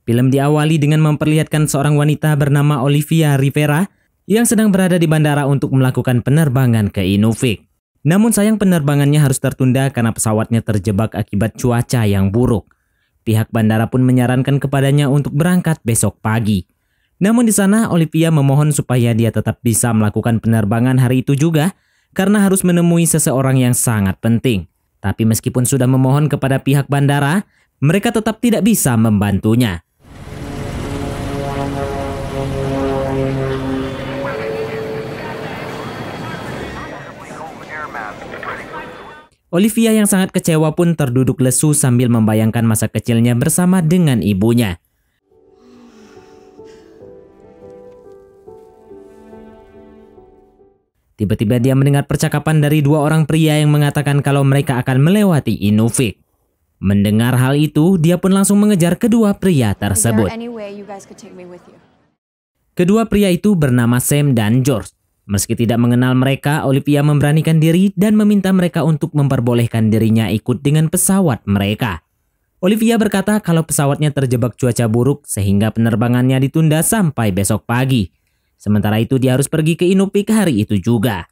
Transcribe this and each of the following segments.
Film diawali dengan memperlihatkan seorang wanita bernama Olivia Rivera yang sedang berada di bandara untuk melakukan penerbangan ke Inuvik. Namun sayang penerbangannya harus tertunda karena pesawatnya terjebak akibat cuaca yang buruk. Pihak bandara pun menyarankan kepadanya untuk berangkat besok pagi. Namun di sana Olivia memohon supaya dia tetap bisa melakukan penerbangan hari itu juga karena harus menemui seseorang yang sangat penting. Tapi meskipun sudah memohon kepada pihak bandara, mereka tetap tidak bisa membantunya. Olivia yang sangat kecewa pun terduduk lesu sambil membayangkan masa kecilnya bersama dengan ibunya. Tiba-tiba dia mendengar percakapan dari dua orang pria yang mengatakan kalau mereka akan melewati Inuvik. Mendengar hal itu, dia pun langsung mengejar kedua pria tersebut. Kedua pria itu bernama Sam dan George. Meski tidak mengenal mereka, Olivia memberanikan diri dan meminta mereka untuk memperbolehkan dirinya ikut dengan pesawat mereka. Olivia berkata kalau pesawatnya terjebak cuaca buruk sehingga penerbangannya ditunda sampai besok pagi. Sementara itu dia harus pergi ke Inuvik hari itu juga.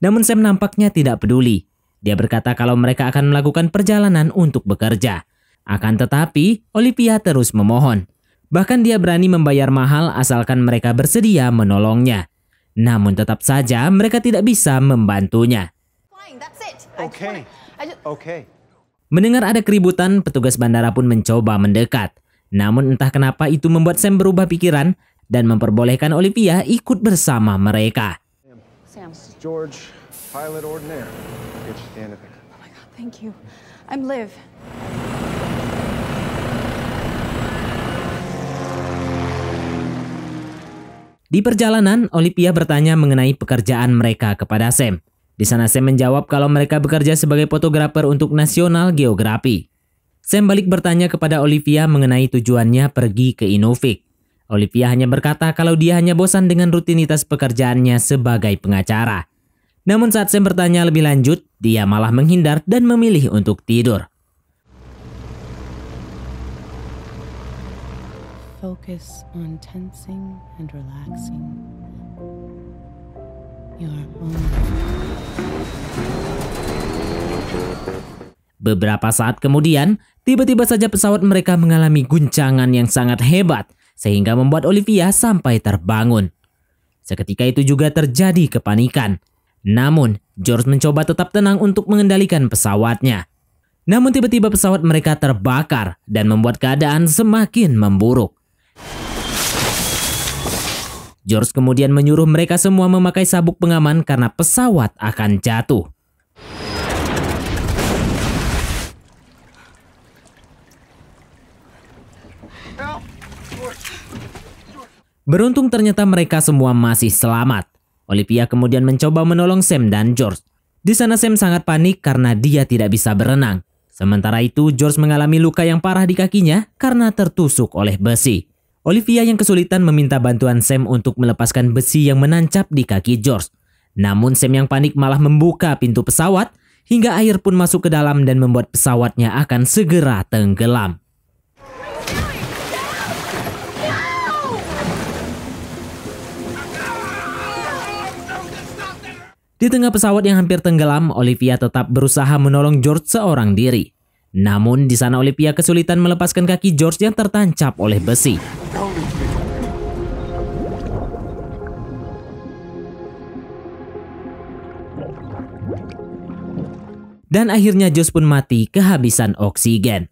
Namun Sam nampaknya tidak peduli. Dia berkata kalau mereka akan melakukan perjalanan untuk bekerja. Akan tetapi, Olivia terus memohon. Bahkan dia berani membayar mahal asalkan mereka bersedia menolongnya. Namun tetap saja mereka tidak bisa membantunya. Mendengar ada keributan, petugas bandara pun mencoba mendekat. Namun entah kenapa itu membuat Sam berubah pikiran dan memperbolehkan Olivia ikut bersama mereka. George, pilot ordinaire. Get you to Inuvik. Oh my God, thank you. I'm Liv. Di perjalanan, Olivia bertanya mengenai pekerjaan mereka kepada Sam. Di sana Sam menjawab kalau mereka bekerja sebagai fotografer untuk National Geographic. Sam balik bertanya kepada Olivia mengenai tujuannya pergi ke Inuvik. Olivia hanya berkata kalau dia hanya bosan dengan rutinitas pekerjaannya sebagai pengacara. Namun saat Sam bertanya lebih lanjut, dia malah menghindar dan memilih untuk tidur. Focus on tensing and relaxing your moment. Beberapa saat kemudian, tiba-tiba saja pesawat mereka mengalami guncangan yang sangat hebat sehingga membuat Olivia sampai terbangun. Seketika itu juga terjadi kepanikan. Namun, George mencoba tetap tenang untuk mengendalikan pesawatnya. Namun tiba-tiba pesawat mereka terbakar dan membuat keadaan semakin memburuk. George kemudian menyuruh mereka semua memakai sabuk pengaman karena pesawat akan jatuh. Beruntung ternyata mereka semua masih selamat. Olivia kemudian mencoba menolong Sam dan George. Di sana Sam sangat panik karena dia tidak bisa berenang. Sementara itu George mengalami luka yang parah di kakinya karena tertusuk oleh besi. Olivia yang kesulitan meminta bantuan Sam untuk melepaskan besi yang menancap di kaki George. Namun Sam yang panik malah membuka pintu pesawat hingga air pun masuk ke dalam dan membuat pesawatnya akan segera tenggelam. Di tengah pesawat yang hampir tenggelam, Olivia tetap berusaha menolong George seorang diri. Namun di sana Olivia kesulitan melepaskan kaki George yang tertancap oleh besi. Dan akhirnya George pun mati kehabisan oksigen.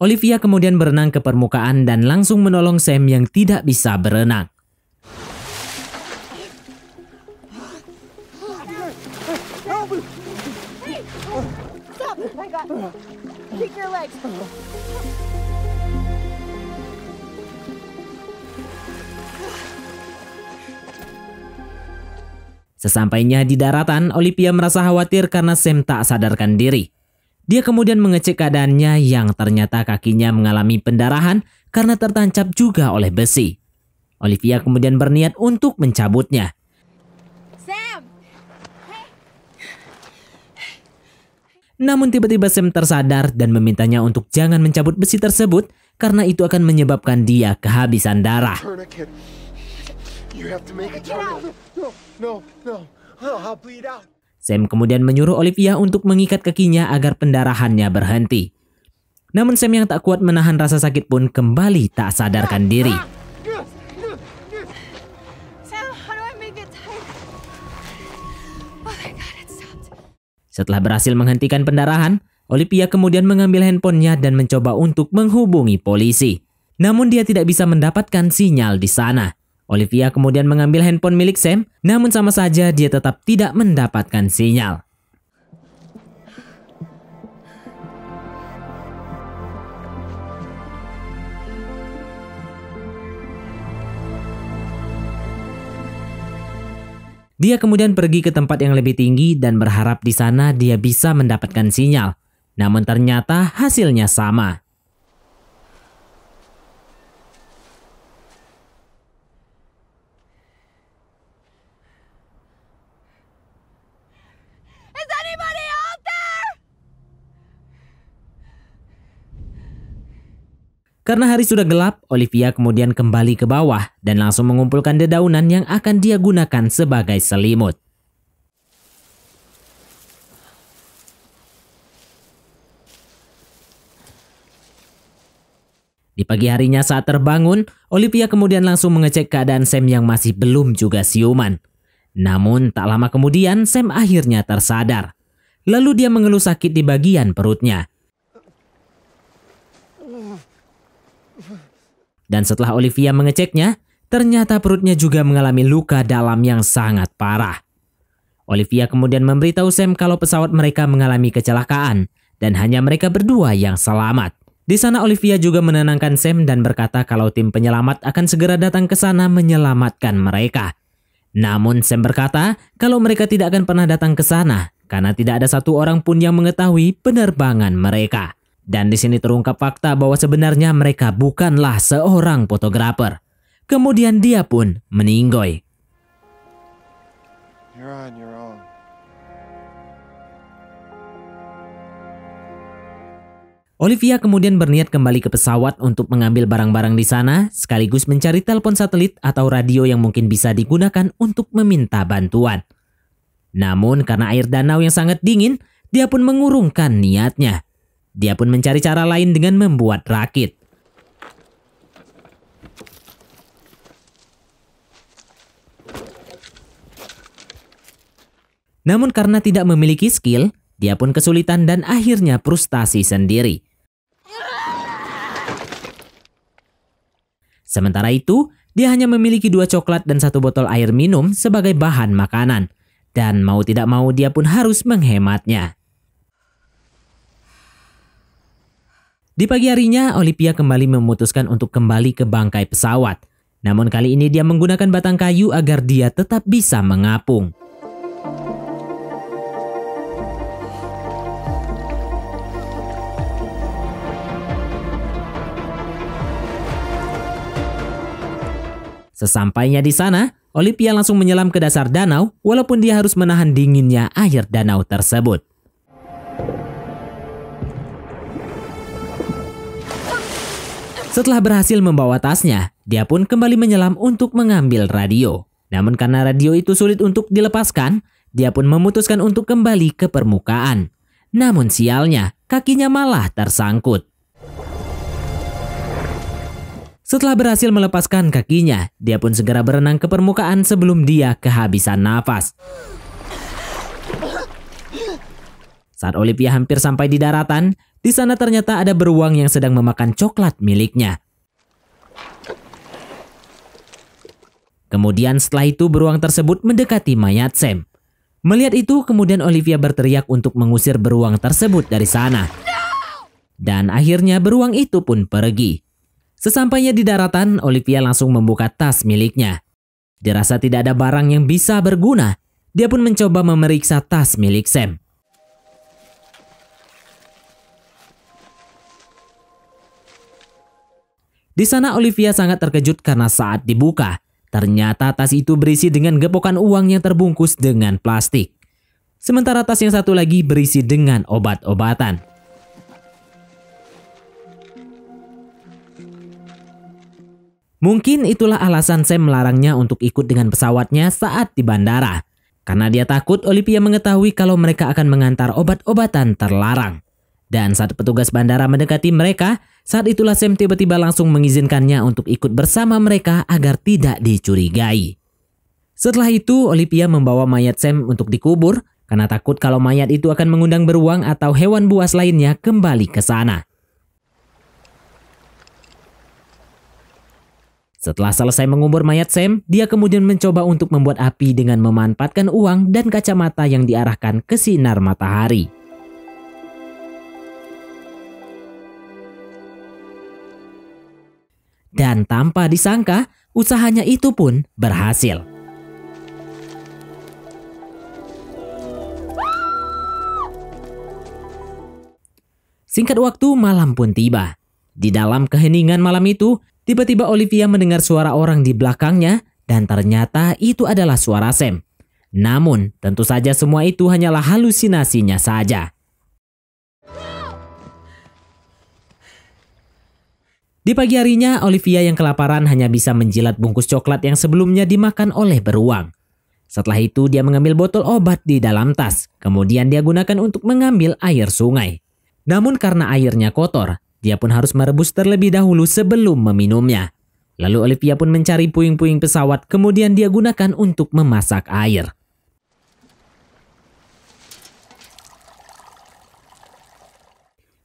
Olivia kemudian berenang ke permukaan dan langsung menolong Sam yang tidak bisa berenang. Sesampainya di daratan, Olivia merasa khawatir karena Sam tak sadarkan diri. Dia kemudian mengecek keadaannya yang ternyata kakinya mengalami pendarahan karena tertancap juga oleh besi. Olivia kemudian berniat untuk mencabutnya. Sam! Namun tiba-tiba Sam tersadar dan memintanya untuk jangan mencabut besi tersebut karena itu akan menyebabkan dia kehabisan darah. Tourniquet. You have to make a tourniquet. No. I'll bleed out. Sam kemudian menyuruh Olivia untuk mengikat kakinya agar pendarahannya berhenti. Namun Sam yang tak kuat menahan rasa sakit pun kembali tak sadarkan diri. Sam, how do I make it tight? Oh my God, it stopped. Setelah berhasil menghentikan pendarahan, Olivia kemudian mengambil handphonenya dan mencoba untuk menghubungi polisi. Namun dia tidak bisa mendapatkan sinyal di sana. Olivia kemudian mengambil handphone milik Sam, namun sama saja dia tetap tidak mendapatkan sinyal. Dia kemudian pergi ke tempat yang lebih tinggi dan berharap di sana dia bisa mendapatkan sinyal. Namun ternyata hasilnya sama. Is anybody out there? Karena hari sudah gelap, Olivia kemudian kembali ke bawah dan langsung mengumpulkan dedaunan yang akan dia gunakan sebagai selimut. Di pagi harinya saat terbangun, Olivia kemudian langsung mengecek keadaan Sam yang masih belum juga siuman. Namun tak lama kemudian Sam akhirnya tersadar. Lalu dia mengeluh sakit di bagian perutnya. Dan setelah Olivia mengeceknya, ternyata perutnya juga mengalami luka dalam yang sangat parah. Olivia kemudian memberitahu Sam kalau pesawat mereka mengalami kecelakaan dan hanya mereka berdua yang selamat. Di sana Olivia juga menenangkan Sam dan berkata kalau tim penyelamat akan segera datang ke sana menyelamatkan mereka. Namun Sam berkata kalau mereka tidak akan pernah datang ke sana karena tidak ada satu orang pun yang mengetahui penerbangan mereka. Dan di sini terungkap fakta bahwa sebenarnya mereka bukanlah seorang fotografer. Kemudian dia pun meninggoy. You're on your own. Olivia kemudian berniat kembali ke pesawat untuk mengambil barang-barang di sana, sekaligus mencari telepon satelit atau radio yang mungkin bisa digunakan untuk meminta bantuan. Namun karena air danau yang sangat dingin, dia pun mengurungkan niatnya. Dia pun mencari cara lain dengan membuat rakit. Namun karena tidak memiliki skill, dia pun kesulitan dan akhirnya frustasi sendiri. Sementara itu, dia hanya memiliki 2 coklat dan 1 botol air minum sebagai bahan makanan. Dan mau tidak mau dia pun harus menghematnya. Di pagi harinya, Olivia kembali memutuskan untuk kembali ke bangkai pesawat. Namun kali ini dia menggunakan batang kayu agar dia tetap bisa mengapung. Sesampainya di sana, Olivia langsung menyelam ke dasar danau walaupun dia harus menahan dinginnya air danau tersebut. Setelah berhasil membawa tasnya, dia pun kembali menyelam untuk mengambil radio. Namun karena radio itu sulit untuk dilepaskan, dia pun memutuskan untuk kembali ke permukaan. Namun sialnya, kakinya malah tersangkut. Setelah berhasil melepaskan kakinya, dia pun segera berenang ke permukaan sebelum dia kehabisan nafas. Saat Olivia hampir sampai di daratan, di sana ternyata ada beruang yang sedang memakan coklat miliknya. Kemudian setelah itu beruang tersebut mendekati mayat Sam. Melihat itu, kemudian Olivia berteriak untuk mengusir beruang tersebut dari sana. Dan akhirnya beruang itu pun pergi. Sesampainya di daratan, Olivia langsung membuka tas miliknya. Dirasa tidak ada barang yang bisa berguna, dia pun mencoba memeriksa tas milik Sam. Di sana Olivia sangat terkejut karena saat dibuka, ternyata tas itu berisi dengan gepokan uang yang terbungkus dengan plastik. Sementara tas yang satu lagi berisi dengan obat-obatan. Mungkin itulah alasan Sam melarangnya untuk ikut dengan pesawatnya saat di bandara. Karena dia takut Olivia mengetahui kalau mereka akan mengantar obat-obatan terlarang. Dan saat petugas bandara mendekati mereka, saat itulah Sam tiba-tiba langsung mengizinkannya untuk ikut bersama mereka agar tidak dicurigai. Setelah itu, Olivia membawa mayat Sam untuk dikubur karena takut kalau mayat itu akan mengundang beruang atau hewan buas lainnya kembali ke sana. Setelah selesai mengubur mayat Sam, dia kemudian mencoba untuk membuat api dengan memanfaatkan uang dan kacamata yang diarahkan ke sinar matahari. Dan tanpa disangka, usahanya itu pun berhasil. Singkat waktu, malam pun tiba. Di dalam keheningan malam itu, tiba-tiba Olivia mendengar suara orang di belakangnya dan ternyata itu adalah suara Sam. Namun, tentu saja semua itu hanyalah halusinasinya saja. Di pagi harinya, Olivia yang kelaparan hanya bisa menjilat bungkus coklat yang sebelumnya dimakan oleh beruang. Setelah itu, dia mengambil botol obat di dalam tas. Kemudian dia gunakan untuk mengambil air sungai. Namun karena airnya kotor, dia pun harus merebus terlebih dahulu sebelum meminumnya. Lalu Olivia pun mencari puing-puing pesawat, kemudian dia gunakan untuk memasak air.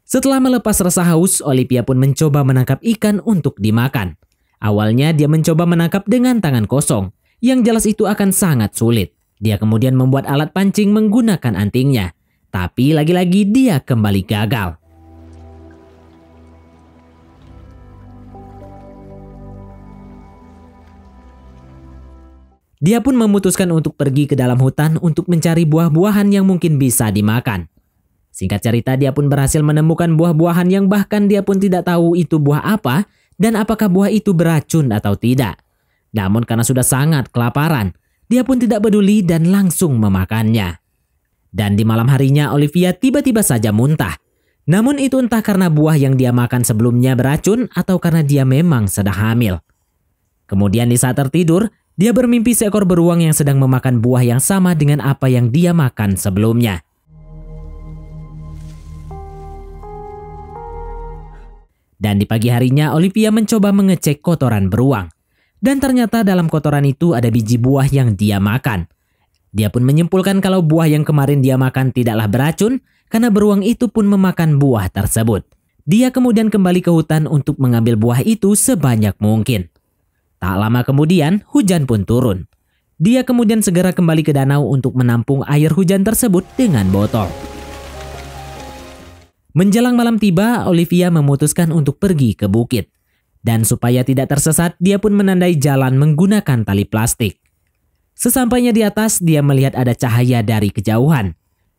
Setelah melepas rasa haus, Olivia pun mencoba menangkap ikan untuk dimakan. Awalnya dia mencoba menangkap dengan tangan kosong, yang jelas itu akan sangat sulit. Dia kemudian membuat alat pancing menggunakan antingnya, tapi lagi-lagi dia kembali gagal. Dia pun memutuskan untuk pergi ke dalam hutan untuk mencari buah-buahan yang mungkin bisa dimakan. Singkat cerita, dia pun berhasil menemukan buah-buahan yang bahkan dia pun tidak tahu itu buah apa dan apakah buah itu beracun atau tidak. Namun karena sudah sangat kelaparan, dia pun tidak peduli dan langsung memakannya. Dan di malam harinya Olivia tiba-tiba saja muntah. Namun itu entah karena buah yang dia makan sebelumnya beracun atau karena dia memang sedang hamil. Kemudian di saat tertidur, dia bermimpi seekor beruang yang sedang memakan buah yang sama dengan apa yang dia makan sebelumnya. Dan di pagi harinya Olivia mencoba mengecek kotoran beruang. Dan ternyata dalam kotoran itu ada biji buah yang dia makan. Dia pun menyimpulkan kalau buah yang kemarin dia makan tidaklah beracun karena beruang itu pun memakan buah tersebut. Dia kemudian kembali ke hutan untuk mengambil buah itu sebanyak mungkin. Tak lama kemudian hujan pun turun. Dia kemudian segera kembali ke danau untuk menampung air hujan tersebut dengan botol. Menjelang malam tiba, Olivia memutuskan untuk pergi ke bukit. Dan supaya tidak tersesat, dia pun menandai jalan menggunakan tali plastik. Sesampainya di atas, dia melihat ada cahaya dari kejauhan.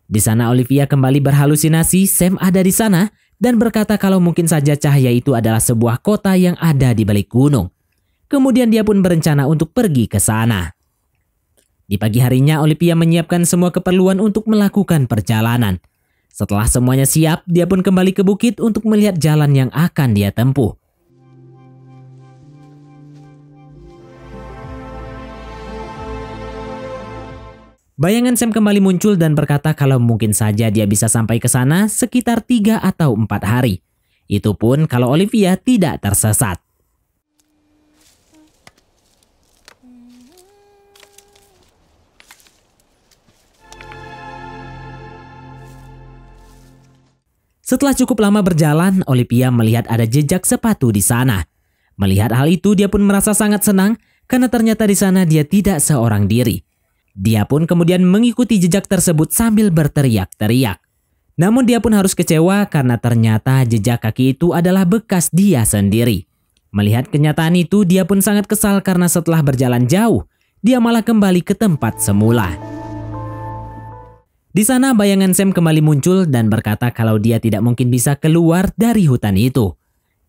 Di sana Olivia kembali berhalusinasi Sam ada di sana dan berkata kalau mungkin saja cahaya itu adalah sebuah kota yang ada di balik gunung. Kemudian dia pun berencana untuk pergi ke sana. Di pagi harinya, Olivia menyiapkan semua keperluan untuk melakukan perjalanan. Setelah semuanya siap, dia pun kembali ke bukit untuk melihat jalan yang akan dia tempuh. Bayangan Sam kembali muncul dan berkata kalau mungkin saja dia bisa sampai ke sana sekitar 3 atau 4 hari. Itu pun kalau Olivia tidak tersesat. Setelah cukup lama berjalan, Olivia melihat ada jejak sepatu di sana. Melihat hal itu, dia pun merasa sangat senang karena ternyata di sana dia tidak seorang diri. Dia pun kemudian mengikuti jejak tersebut sambil berteriak-teriak. Namun dia pun harus kecewa karena ternyata jejak kaki itu adalah bekas dia sendiri. Melihat kenyataan itu, dia pun sangat kesal karena setelah berjalan jauh, dia malah kembali ke tempat semula. Di sana bayangan Sam kembali muncul dan berkata kalau dia tidak mungkin bisa keluar dari hutan itu.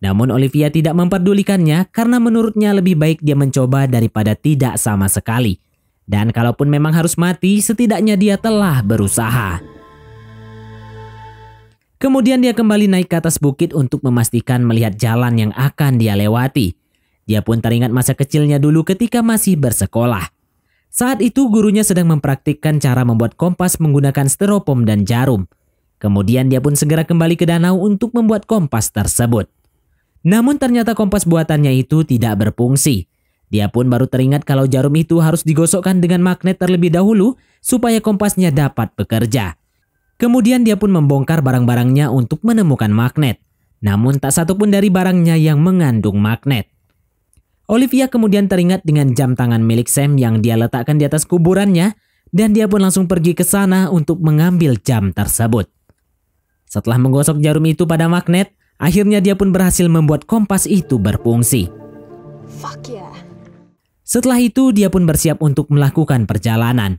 Namun Olivia tidak memperdulikannya karena menurutnya lebih baik dia mencoba daripada tidak sama sekali. Dan kalaupun memang harus mati, setidaknya dia telah berusaha. Kemudian dia kembali naik ke atas bukit untuk memastikan melihat jalan yang akan dia lewati. Dia pun teringat masa kecilnya dulu ketika masih bersekolah. Saat itu gurunya sedang mempraktikkan cara membuat kompas menggunakan styrofoam dan jarum. Kemudian dia pun segera kembali ke danau untuk membuat kompas tersebut. Namun ternyata kompas buatannya itu tidak berfungsi. Dia pun baru teringat kalau jarum itu harus digosokkan dengan magnet terlebih dahulu supaya kompasnya dapat bekerja. Kemudian dia pun membongkar barang-barangnya untuk menemukan magnet. Namun tak satupun dari barangnya yang mengandung magnet. Olivia kemudian teringat dengan jam tangan milik Sam yang dia letakkan di atas kuburannya dan dia pun langsung pergi ke sana untuk mengambil jam tersebut. Setelah menggosok jarum itu pada magnet, akhirnya dia pun berhasil membuat kompas itu berfungsi. Fuck yeah. Setelah itu dia pun bersiap untuk melakukan perjalanan.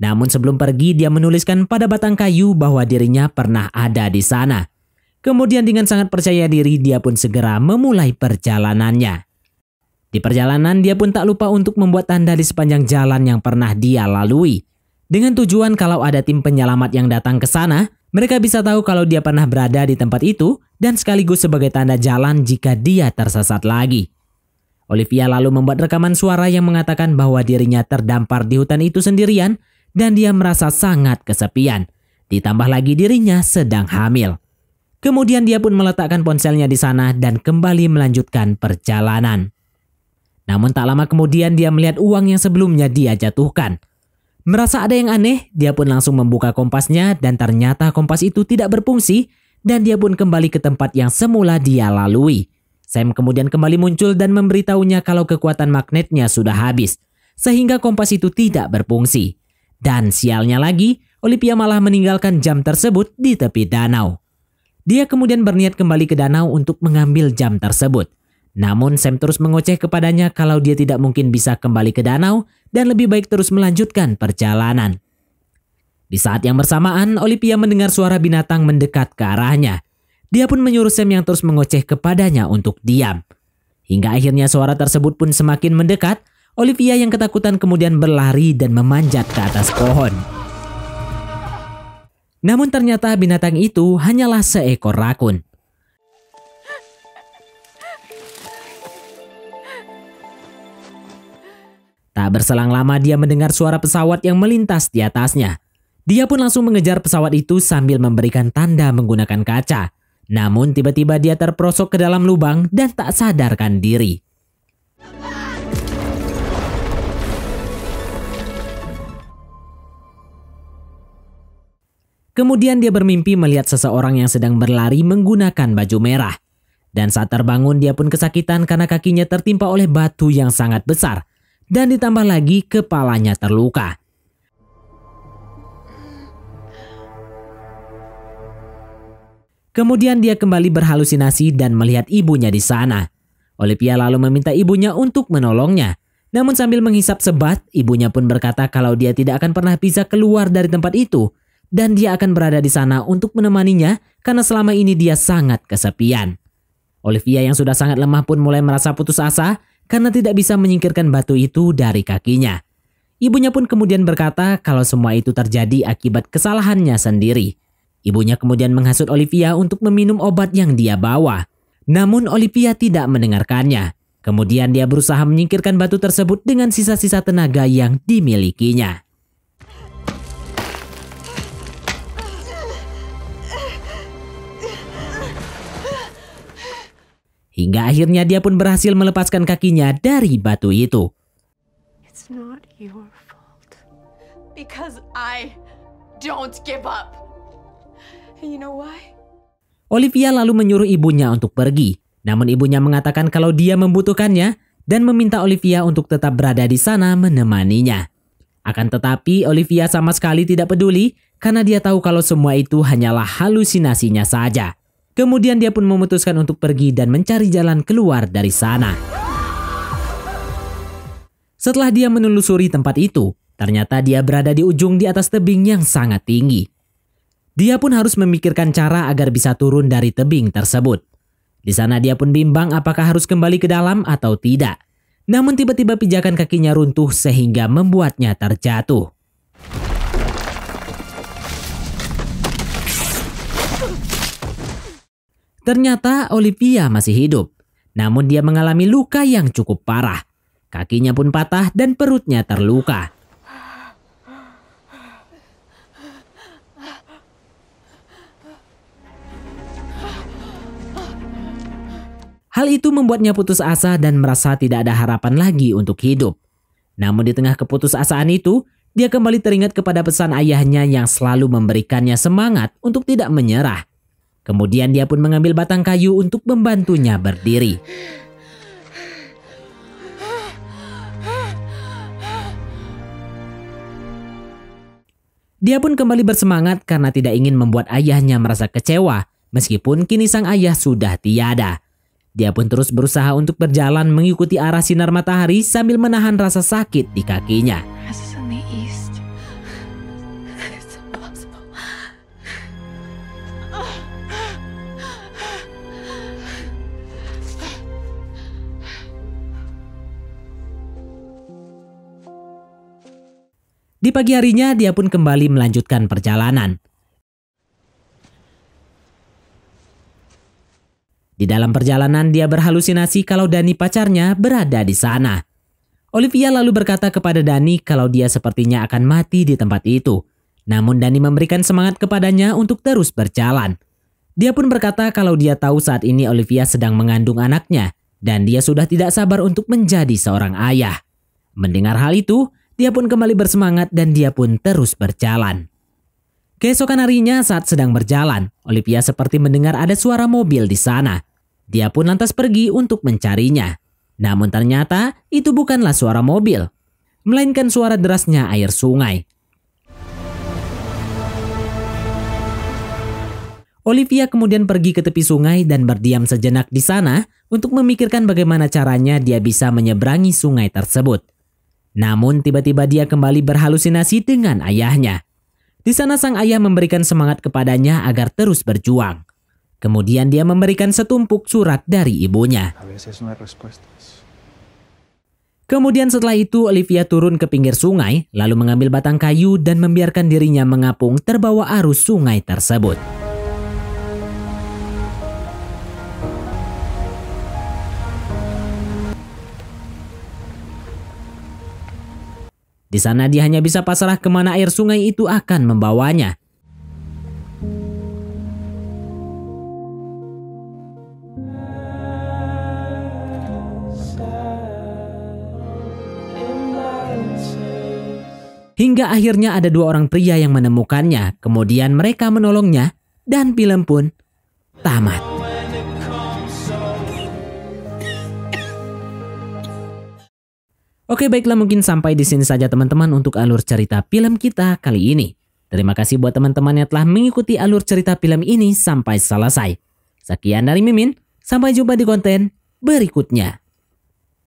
Namun sebelum pergi dia menuliskan pada batang kayu bahwa dirinya pernah ada di sana. Kemudian dengan sangat percaya diri dia pun segera memulai perjalanannya. Di perjalanan dia pun tak lupa untuk membuat tanda di sepanjang jalan yang pernah dia lalui. Dengan tujuan kalau ada tim penyelamat yang datang ke sana, mereka bisa tahu kalau dia pernah berada di tempat itu dan sekaligus sebagai tanda jalan jika dia tersesat lagi. Olivia lalu membuat rekaman suara yang mengatakan bahwa dirinya terdampar di hutan itu sendirian dan dia merasa sangat kesepian. Ditambah lagi dirinya sedang hamil. Kemudian dia pun meletakkan ponselnya di sana dan kembali melanjutkan perjalanan. Namun tak lama kemudian dia melihat uang yang sebelumnya dia jatuhkan. Merasa ada yang aneh, dia pun langsung membuka kompasnya dan ternyata kompas itu tidak berfungsi dan dia pun kembali ke tempat yang semula dia lalui. Sam kemudian kembali muncul dan memberitahunya kalau kekuatan magnetnya sudah habis, sehingga kompas itu tidak berfungsi. Dan sialnya lagi, Olivia malah meninggalkan jam tersebut di tepi danau. Dia kemudian berniat kembali ke danau untuk mengambil jam tersebut. Namun Sam terus mengoceh kepadanya kalau dia tidak mungkin bisa kembali ke danau dan lebih baik terus melanjutkan perjalanan. Di saat yang bersamaan, Olivia mendengar suara binatang mendekat ke arahnya. Dia pun menyuruh Sam yang terus mengoceh kepadanya untuk diam. Hingga akhirnya suara tersebut pun semakin mendekat, Olivia yang ketakutan kemudian berlari dan memanjat ke atas pohon. Namun ternyata binatang itu hanyalah seekor rakun. Tak berselang lama dia mendengar suara pesawat yang melintas di atasnya. Dia pun langsung mengejar pesawat itu sambil memberikan tanda menggunakan kaca. Namun tiba-tiba dia terperosok ke dalam lubang dan tak sadarkan diri. Kemudian dia bermimpi melihat seseorang yang sedang berlari menggunakan baju merah. Dan saat terbangun dia pun kesakitan karena kakinya tertimpa oleh batu yang sangat besar. Dan ditambah lagi kepalanya terluka. Kemudian dia kembali berhalusinasi dan melihat ibunya di sana. Olivia lalu meminta ibunya untuk menolongnya. Namun sambil menghisap sebat, ibunya pun berkata kalau dia tidak akan pernah bisa keluar dari tempat itu. Dan dia akan berada di sana untuk menemaninya karena selama ini dia sangat kesepian. Olivia yang sudah sangat lemah pun mulai merasa putus asa karena tidak bisa menyingkirkan batu itu dari kakinya. Ibunya pun kemudian berkata kalau semua itu terjadi akibat kesalahannya sendiri. Ibunya kemudian menghasut Olivia untuk meminum obat yang dia bawa. Namun Olivia tidak mendengarkannya. Kemudian dia berusaha menyingkirkan batu tersebut dengan sisa-sisa tenaga yang dimilikinya. Hingga akhirnya dia pun berhasil melepaskan kakinya dari batu itu. It's not your fault. Because I don't give up. And you know why? Olivia lalu menyuruh ibunya untuk pergi. Namun ibunya mengatakan kalau dia membutuhkannya dan meminta Olivia untuk tetap berada di sana menemaninya. Akan tetapi Olivia sama sekali tidak peduli karena dia tahu kalau semua itu hanyalah halusinasinya saja. Kemudian dia pun memutuskan untuk pergi dan mencari jalan keluar dari sana. Setelah dia menelusuri tempat itu, ternyata dia berada di ujung di atas tebing yang sangat tinggi. Dia pun harus memikirkan cara agar bisa turun dari tebing tersebut. Di sana dia pun bimbang apakah harus kembali ke dalam atau tidak. Namun tiba-tiba pijakan kakinya runtuh sehingga membuatnya terjatuh. Ternyata Olivia masih hidup. Namun dia mengalami luka yang cukup parah. Kakinya pun patah dan perutnya terluka. Hal itu membuatnya putus asa dan merasa tidak ada harapan lagi untuk hidup. Namun di tengah keputusasaan itu, dia kembali teringat kepada pesan ayahnya yang selalu memberikannya semangat untuk tidak menyerah. Kemudian dia pun mengambil batang kayu untuk membantunya berdiri. Dia pun kembali bersemangat karena tidak ingin membuat ayahnya merasa kecewa, meskipun kini sang ayah sudah tiada. Dia pun terus berusaha untuk berjalan mengikuti arah sinar matahari sambil menahan rasa sakit di kakinya. This is in the east. It's impossible. Di pagi harinya dia pun kembali melanjutkan perjalanan. Di dalam perjalanan dia berhalusinasi kalau Dani pacarnya berada di sana. Olivia lalu berkata kepada Dani kalau dia sepertinya akan mati di tempat itu. Namun Dani memberikan semangat kepadanya untuk terus berjalan. Dia pun berkata kalau dia tahu saat ini Olivia sedang mengandung anaknya dan dia sudah tidak sabar untuk menjadi seorang ayah. Mendengar hal itu, dia pun kembali bersemangat dan dia pun terus berjalan. Keesokan harinya saat sedang berjalan, Olivia seperti mendengar ada suara mobil di sana. Dia pun lantas pergi untuk mencarinya. Namun ternyata itu bukanlah suara mobil, melainkan suara derasnya air sungai. Olivia kemudian pergi ke tepi sungai dan berdiam sejenak di sana untuk memikirkan bagaimana caranya dia bisa menyeberangi sungai tersebut. Namun tiba-tiba dia kembali berhalusinasi dengan ayahnya. Di sana sang ayah memberikan semangat kepadanya agar terus berjuang. Kemudian dia memberikan setumpuk surat dari ibunya. Kemudian setelah itu Olivia turun ke pinggir sungai, lalu mengambil batang kayu dan membiarkan dirinya mengapung terbawa arus sungai tersebut. Di sana dia hanya bisa pasrah kemana air sungai itu akan membawanya. Hingga akhirnya ada dua orang pria yang menemukannya, kemudian mereka menolongnya, dan film pun tamat. Oke, baiklah, mungkin sampai di sini saja teman-teman untuk alur cerita film kita kali ini. Terima kasih buat teman-teman yang telah mengikuti alur cerita film ini sampai selesai. Sekian dari Mimin, sampai jumpa di konten berikutnya.